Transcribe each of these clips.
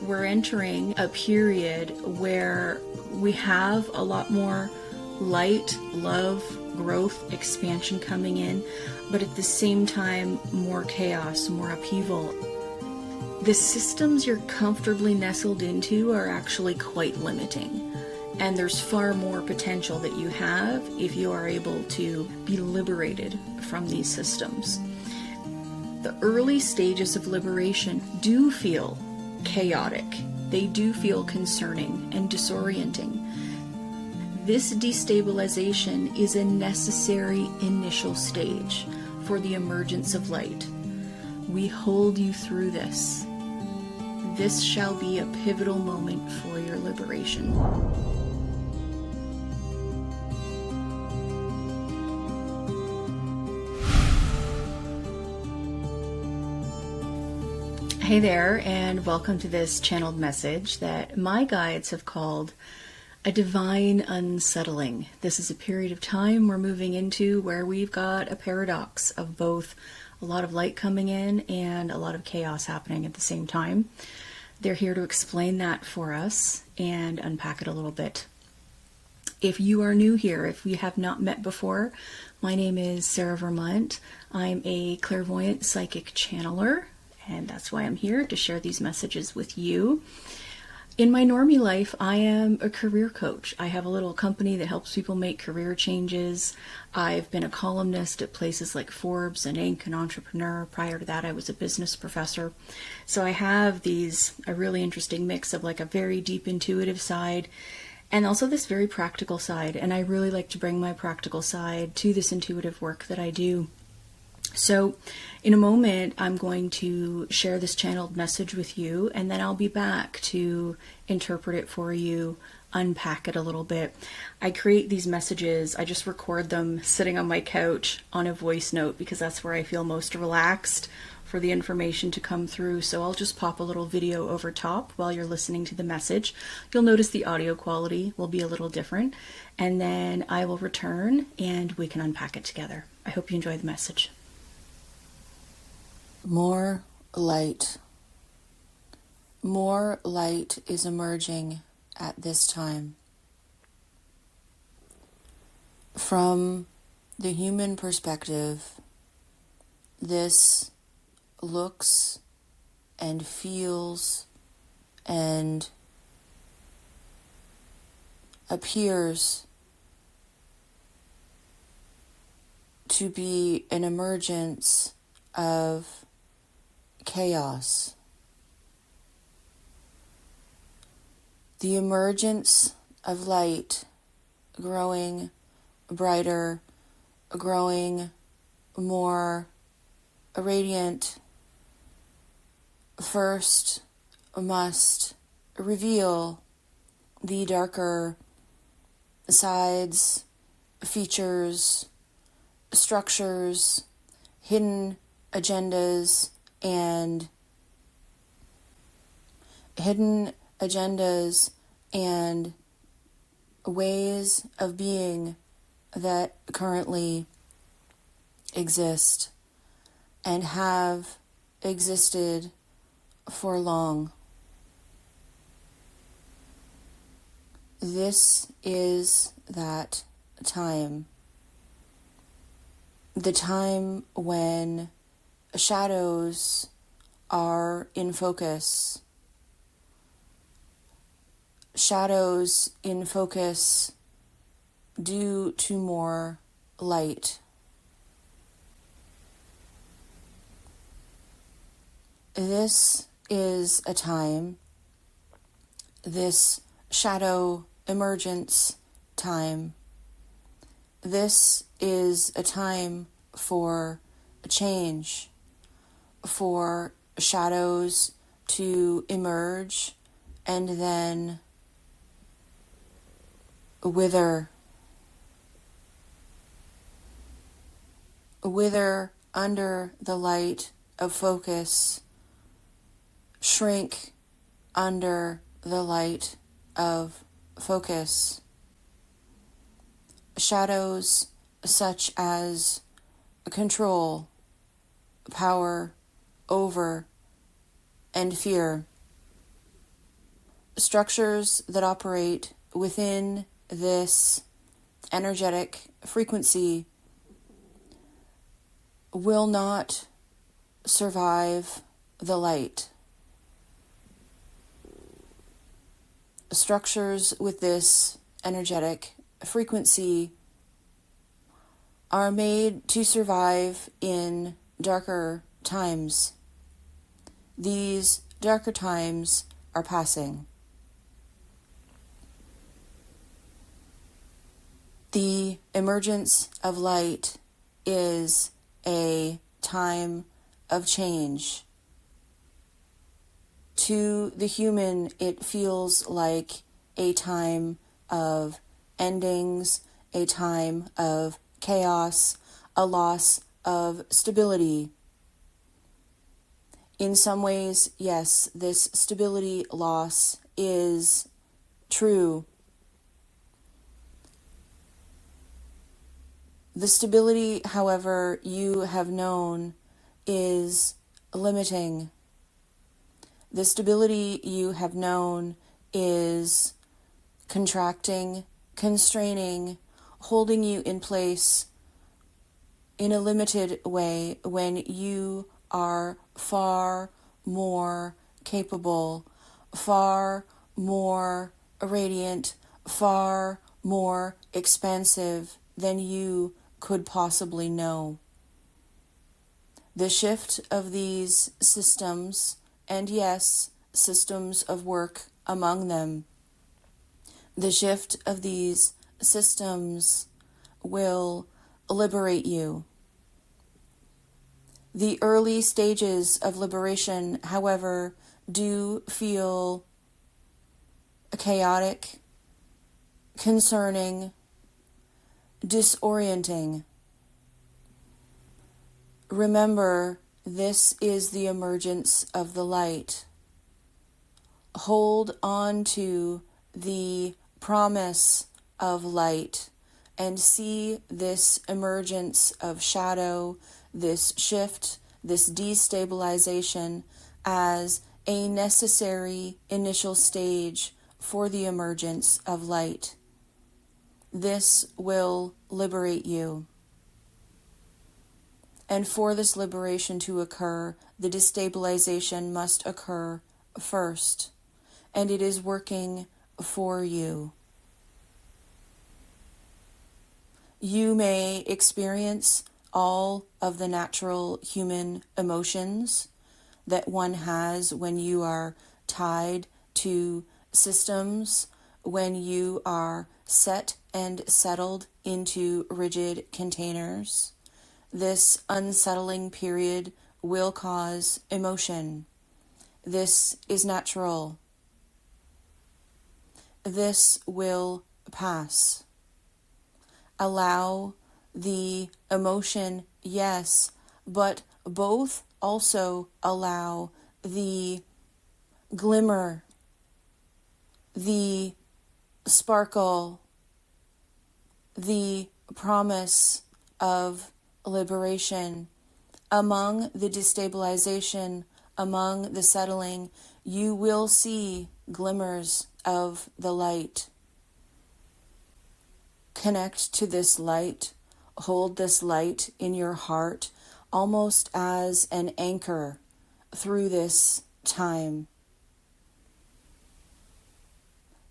we're entering a period where we have a lot more light, love, growth, expansion coming in, but at the same time, more chaos, more upheaval. The systems you're comfortably nestled into are actually quite limiting, and there's far more potential that you have if you are able to be liberated from these systems. The early stages of liberation do feel chaotic. They do feel concerning and disorienting. This destabilization is a necessary initial stage for the emergence of light. We hold you through this. This shall be a pivotal moment for your liberation. Hey there, and welcome to this channeled message that my guides have called a divine unsettling. This is a period of time we're moving into where we've got a paradox of both a lot of light coming in and a lot of chaos happening at the same time. They're here to explain that for us and unpack it a little bit. If you are new here, if we have not met before, my name is Sarah Vermont. I'm a clairvoyant psychic channeler, and that's why I'm here to share these messages with you. In my normie life, I am a career coach. I have a little company that helps people make career changes. I've been a columnist at places like Forbes and Inc. and Entrepreneur. Prior to that, I was a business professor. So I have a really interesting mix of like a very deep intuitive side and also this very practical side. And I really like to bring my practical side to this intuitive work that I do. So in a moment, I'm going to share this channeled message with you, and then I'll be back to interpret it for you, unpack it a little bit. I create these messages, I just record them sitting on my couch on a voice note because that's where I feel most relaxed for the information to come through. So I'll just pop a little video over top while you're listening to the message. You'll notice the audio quality will be a little different, and then I will return and we can unpack it together. I hope you enjoy the message. More light. More light is emerging at this time. From the human perspective, this looks and feels and appears to be an emergence of chaos. The emergence of light growing brighter, growing more radiant, first must reveal the darker sides, features, structures, hidden agendas, and ways of being that currently exist and have existed for long. This is that time. The time when shadows are in focus. Shadows in focus due to more light. This is a time, this shadow emergence time. This is a time for a change, for shadows to emerge and then wither under the light of focus, shrink under the light of focus. Shadows such as control, power over, and fear. structures that operate within this energetic frequency will not survive the light. Structures with this energetic frequency are made to survive in darker times. These darker times are passing. The emergence of light is a time of change. To the human, it feels like a time of endings, a time of chaos, a loss of stability. In some ways, yes, this stability loss is true. The stability, however, you have known is limiting. The stability you have known is contracting, constraining, holding you in place in a limited way when you are far more capable, far more radiant, far more expansive than you could possibly know. The shift of these systems, and yes, systems of work among them, the shift of these systems will liberate you. The early stages of liberation, however, do feel chaotic, concerning, disorienting. Remember, this is the emergence of the light. Hold on to the promise of light and see this emergence of shadow, this shift, this destabilization as a necessary initial stage for the emergence of light. This will liberate you. And for this liberation to occur, the destabilization must occur first. And it is working for you. You may experience all of the natural human emotions that one has when you are tied to systems, when you are set and settled into rigid containers. This unsettling period will cause emotion. This is natural. This will pass. Allow the emotion, yes, but both also allow the glimmer, the sparkle, the promise of liberation. Among the destabilization, among the settling, you will see glimmers of the light. Connect to this light. Hold this light in your heart almost as an anchor through this time.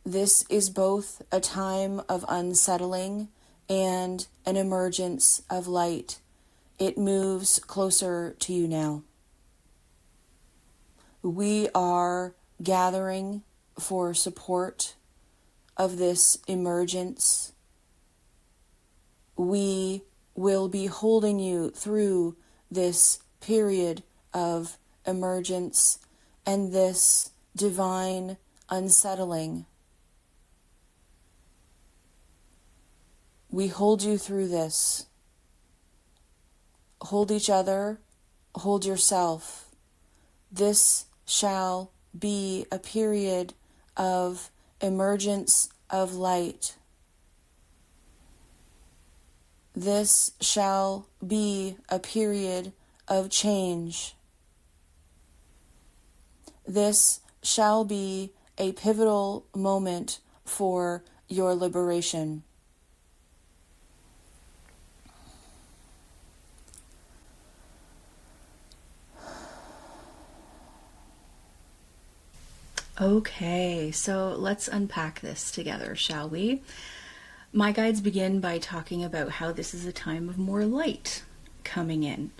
This is both a time of unsettling and an emergence of light. It moves closer to you now. We are gathering for support of this emergence. We will be holding you through this period of emergence and this divine unsettling. We hold you through this. Hold each other, hold yourself. This shall be a period of emergence of light. This shall be a period of change. This shall be a pivotal moment for your liberation. Okay, so let's unpack this together, shall we? My guides begin by talking about how this is a time of more light coming in.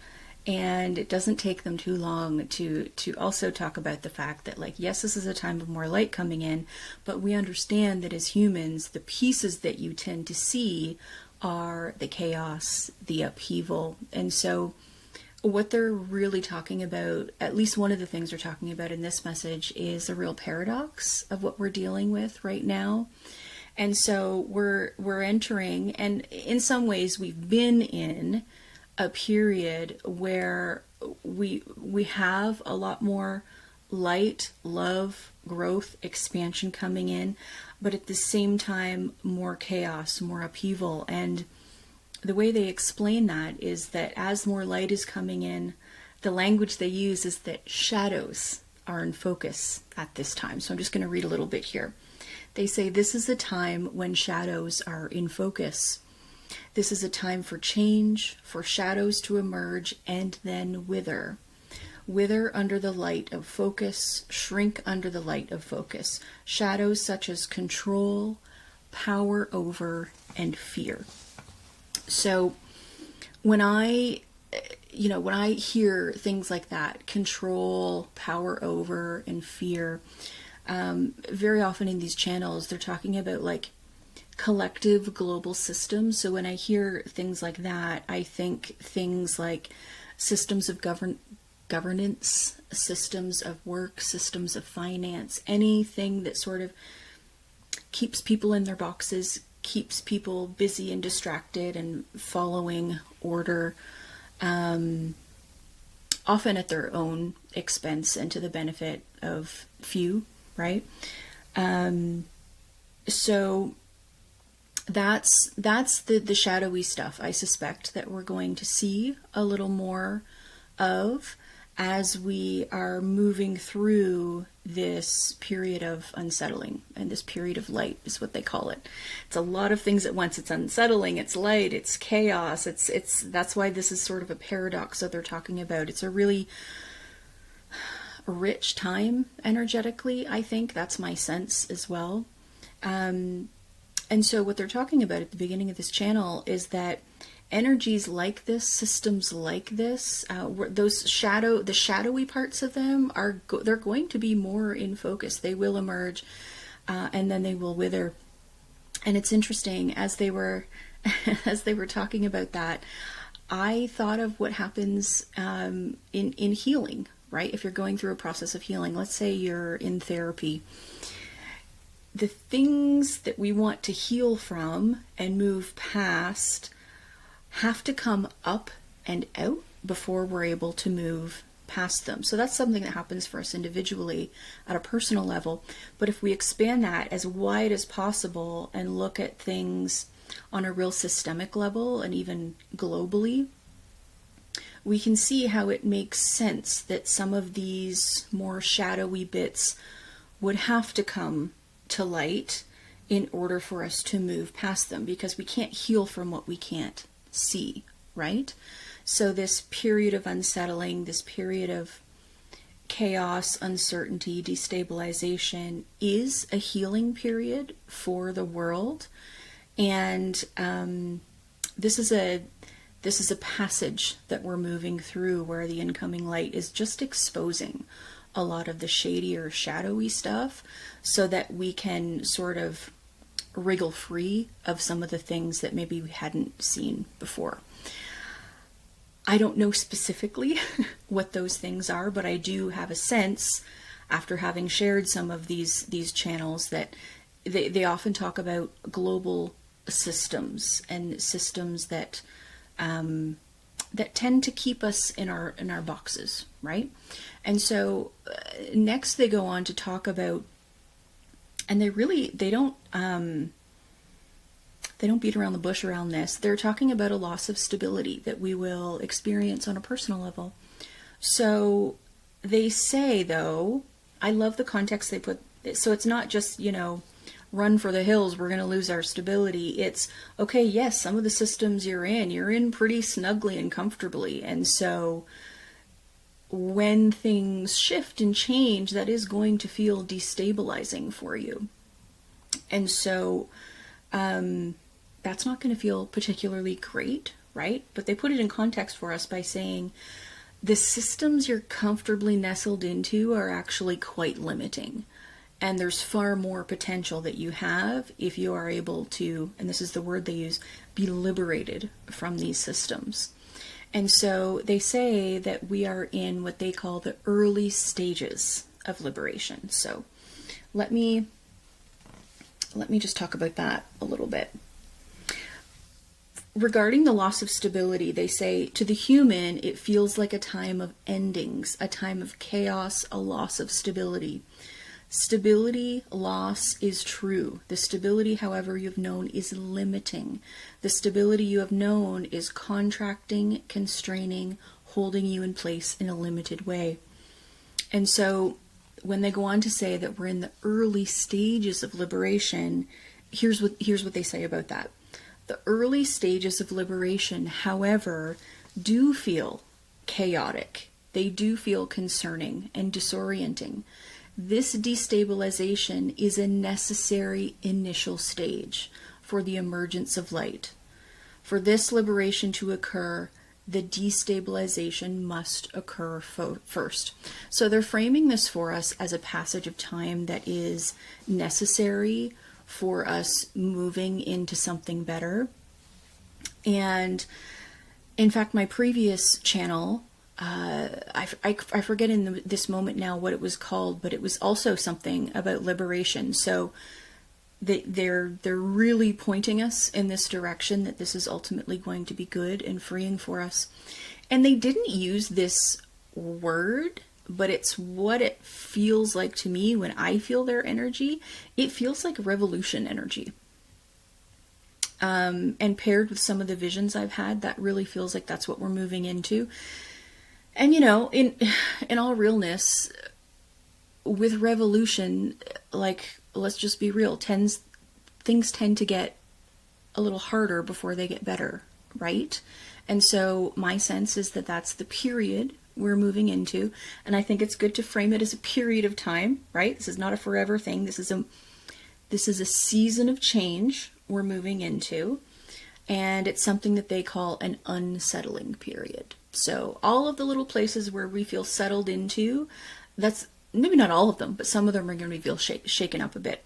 And it doesn't take them too long to also talk about the fact that, like, yes, this is a time of more light coming in, but we understand that as humans, the pieces that you tend to see are the chaos, the upheaval. And so what they're really talking about, at least one of the things they're talking about in this message, is a real paradox of what we're dealing with right now. And so we're entering, and in some ways we've been in a period where we have a lot more light, love, growth, expansion coming in, but at the same time more chaos, more upheaval. And the way they explain that is that as more light is coming in, the language they use is that shadows are in focus at this time. So I'm just going to read a little bit here. They say this is a time when shadows are in focus. This is a time for change, for shadows to emerge and then wither. Wither under the light of focus, shrink under the light of focus. Shadows such as control, power over, and fear. So when I hear things like that, control, power over, and fear, very often in these channels, they're talking about like collective global systems. So when I hear things like that, I think things like systems of governance, systems of work, systems of finance, anything that sort of keeps people in their boxes, keeps people busy and distracted and following order, often at their own expense and to the benefit of few, right? So that's the shadowy stuff I suspect that we're going to see a little more of as we are moving through this period of unsettling, and this period of light is what they call it. It's a lot of things at once. It's unsettling, it's light, it's chaos, it's that's why this is sort of a paradox that they're talking about. It's a really rich time energetically, I think. That's my sense as well. And so what they're talking about at the beginning of this channel is that energies like this, systems like this, the shadowy parts of them they're going to be more in focus. They will emerge, and then they will wither. And it's interesting, as they were talking about that, I thought of what happens in healing, right? If you're going through a process of healing, let's say you're in therapy, the things that we want to heal from and move past have to come up and out before we're able to move past them. So that's something that happens for us individually at a personal level. But if we expand that as wide as possible and look at things on a real systemic level and even globally, we can see how it makes sense that some of these more shadowy bits would have to come to light in order for us to move past them, because we can't heal from what we can't see, right? So this period of unsettling, this period of chaos, uncertainty, destabilization is a healing period for the world. And this is a passage that we're moving through where the incoming light is just exposing a lot of the shadier, shadowy stuff so that we can sort of wriggle free of some of the things that maybe we hadn't seen before. I don't know specifically what those things are, but I do have a sense, after having shared some of these channels, that they often talk about global systems and systems that that tend to keep us in our boxes, right? And so next they go on to talk about, and they don't beat around the bush around this. They're talking about a loss of stability that we will experience on a personal level. So they say, though, I love the context they put So it's not just, run for the hills, we're going to lose our stability. It's, okay, yes, some of the systems you're in pretty snugly and comfortably. And so when things shift and change, that is going to feel destabilizing for you. And so that's not going to feel particularly great, right? But they put it in context for us by saying the systems you're comfortably nestled into are actually quite limiting. And there's far more potential that you have if you are able to, and this is the word they use, be liberated from these systems. And so they say that we are in what they call the early stages of liberation. So let me just talk about that a little bit. Regarding the loss of stability, they say to the human, it feels like a time of endings, a time of chaos, a loss of stability. Stability loss is true. The stability, however, you've known is limiting. The stability you have known is contracting, constraining, holding you in place in a limited way. And so when they go on to say that we're in the early stages of liberation, here's what they say about that. The early stages of liberation, however, do feel chaotic. They do feel concerning and disorienting. This destabilization is a necessary initial stage for the emergence of light. For this liberation to occur, the destabilization must occur first. So they're framing this for us as a passage of time that is necessary for us moving into something better. And in fact, my previous channel, I forget in this moment now what it was called, but it was also something about liberation. So they're really pointing us in this direction, that this is ultimately going to be good and freeing for us. And they didn't use this word, but it's what it feels like to me when I feel their energy. It feels like revolution energy. And paired with some of the visions I've had, that really feels like that's what we're moving into. And in all realness, with revolution, like, let's just be real, things tend to get a little harder before they get better, right? And so my sense is that that's the period we're moving into, and I think it's good to frame it as a period of time, right? This is not a forever thing. This is a season of change we're moving into, and it's something that they call an unsettling period. So all of the little places where we feel settled into, that's maybe not all of them, but some of them are going to feel shaken up a bit.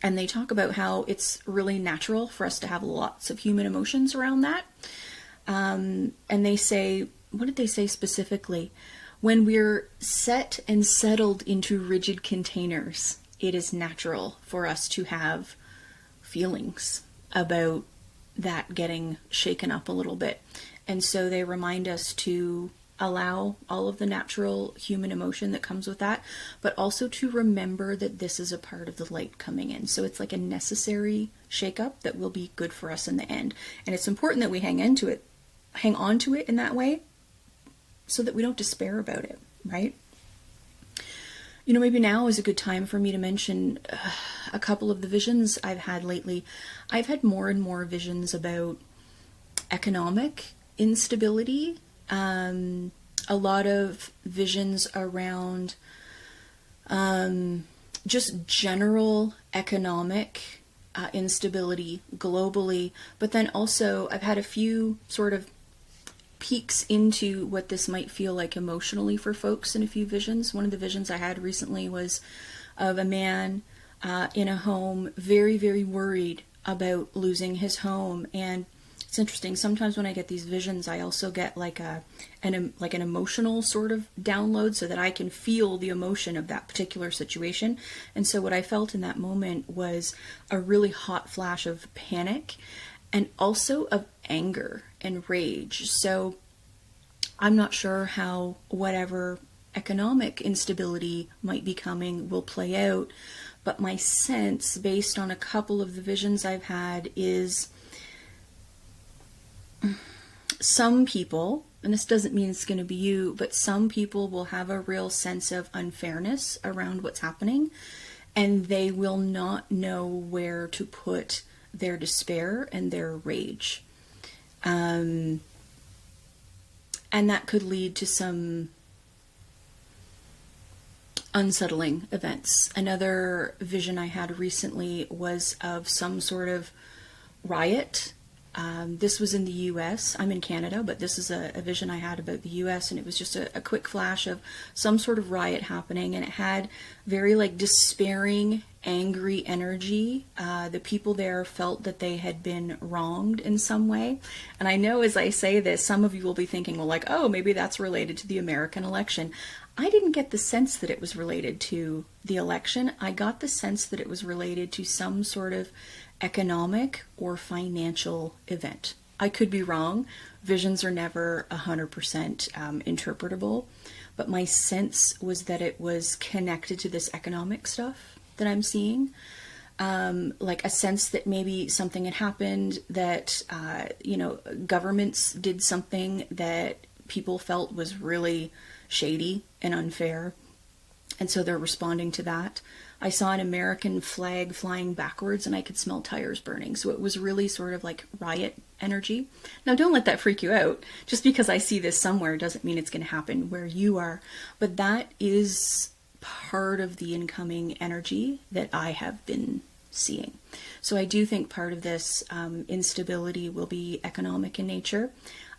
And they talk about how it's really natural for us to have lots of human emotions around that. And they say, what did they say specifically? When we're set and settled into rigid containers, it is natural for us to have feelings about that getting shaken up a little bit. And so they remind us to allow all of the natural human emotion that comes with that, but also to remember that this is a part of the light coming in. So it's like a necessary shakeup that will be good for us in the end. And it's important that we hang on to it in that way, so that we don't despair about it, right? Maybe now is a good time for me to mention a couple of the visions I've had lately. I've had more and more visions about economic instability, a lot of visions around just general economic instability globally, but then also I've had a few sort of peeks into what this might feel like emotionally for folks in a few visions. One of the visions I had recently was of a man in a home, very, very worried about losing his home. And it's interesting, sometimes when I get these visions, I also get like an emotional sort of download, so that I can feel the emotion of that particular situation. And so what I felt in that moment was a really hot flash of panic, and also of anger and rage. So I'm not sure how whatever economic instability might be coming will play out, but my sense, based on a couple of the visions I've had, is some people, and this doesn't mean it's going to be you, but some people will have a real sense of unfairness around what's happening. and they will not know where to put their despair and their rage. And that could lead to some unsettling events. Another vision I had recently was of some sort of riot. This was in the US. I'm in Canada, but this is a vision I had about the US, and it was just a quick flash of some sort of riot happening, and it had very like despairing, angry energy. The people there felt that they had been wronged in some way. And I know as I say this, some of you will be thinking, well, like, oh, maybe that's related to the American election. I didn't get the sense that it was related to the election. I got the sense that it was related to some sort of economic or financial event. I could be wrong. Visions are never 100% interpretable, but my sense was that it was connected to this economic stuff that I'm seeing. Like a sense that maybe something had happened, that, governments did something that people felt was really shady and unfair, and so they're responding to that. I saw an American flag flying backwards and I could smell tires burning. So it was really sort of like riot energy. Now, don't let that freak you out. Just because I see this somewhere doesn't mean it's going to happen where you are. But that is part of the incoming energy that I have been seeing. So I do think part of this instability will be economic in nature.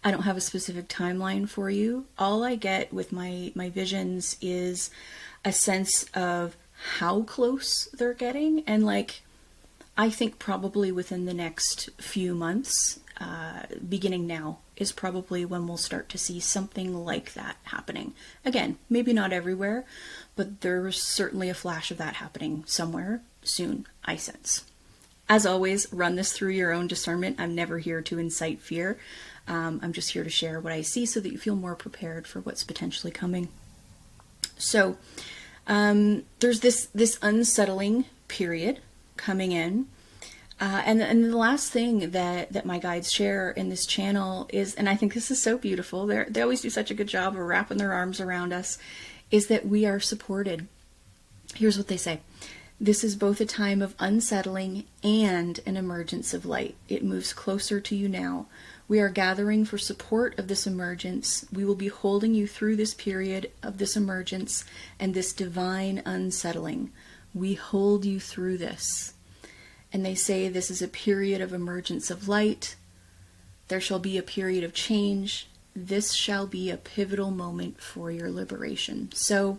I don't have a specific timeline for you. All I get with my visions is a sense of how close they're getting, and like I think probably within the next few months, beginning now, is probably when we'll start to see something like that happening. Again, maybe not everywhere, but there's certainly a flash of that happening somewhere soon, I sense. As always, run this through your own discernment. I'm never here to incite fear. I'm just here to share what I see so that you feel more prepared for what's potentially coming. So there's this unsettling period coming in. And the last thing that my guides share in this channel is, and I think this is so beautiful, they always do such a good job of wrapping their arms around us, is that we are supported. Here's what they say. This is both a time of unsettling and an emergence of light. It moves closer to you now. We are gathering for support of this emergence. We will be holding you through this period of this emergence and this divine unsettling. We hold you through this. And they say this is a period of emergence of light. There shall be a period of change. This shall be a pivotal moment for your liberation. So,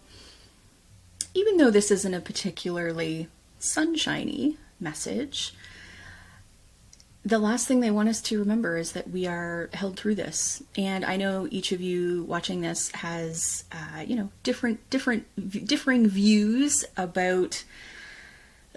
even though this isn't a particularly sunshiny message, the last thing they want us to remember is that we are held through this. And I know each of you watching this has, differing views about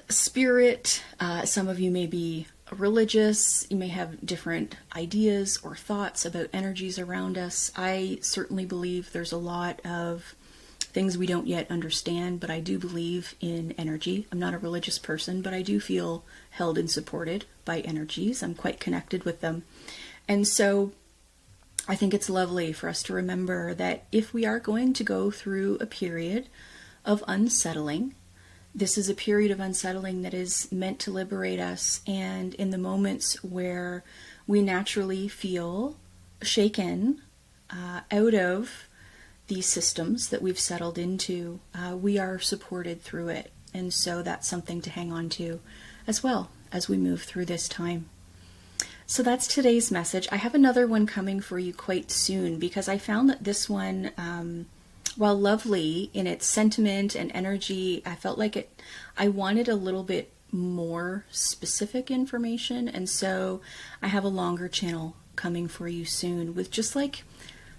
spirit. Some of you may be religious. You may have different ideas or thoughts about energies around us. I certainly believe there's a lot of things we don't yet understand, but I do believe in energy. I'm not a religious person, but I do feel held and supported by energies. I'm quite connected with them. And so I think it's lovely for us to remember that if we are going to go through a period of unsettling, this is a period of unsettling that is meant to liberate us. And in the moments where we naturally feel shaken out of these systems that we've settled into, we are supported through it. And so that's something to hang on to as well as we move through this time. So that's today's message. I have another one coming for you quite soon, because I found that this one, while lovely in its sentiment and energy, I felt like I wanted a little bit more specific information. And so I have a longer channel coming for you soon with just like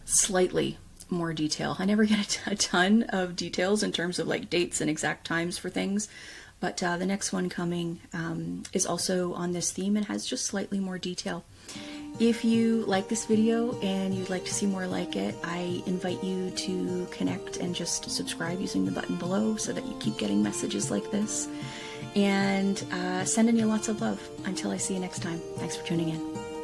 slightly more detail. I never get a ton of details in terms of like dates and exact times for things, but the next one coming is also on this theme and has just slightly more detail. If you like this video and you'd like to see more like it, I invite you to connect and just subscribe using the button below so that you keep getting messages like this. And sending you lots of love. Until I see you next time. Thanks for tuning in.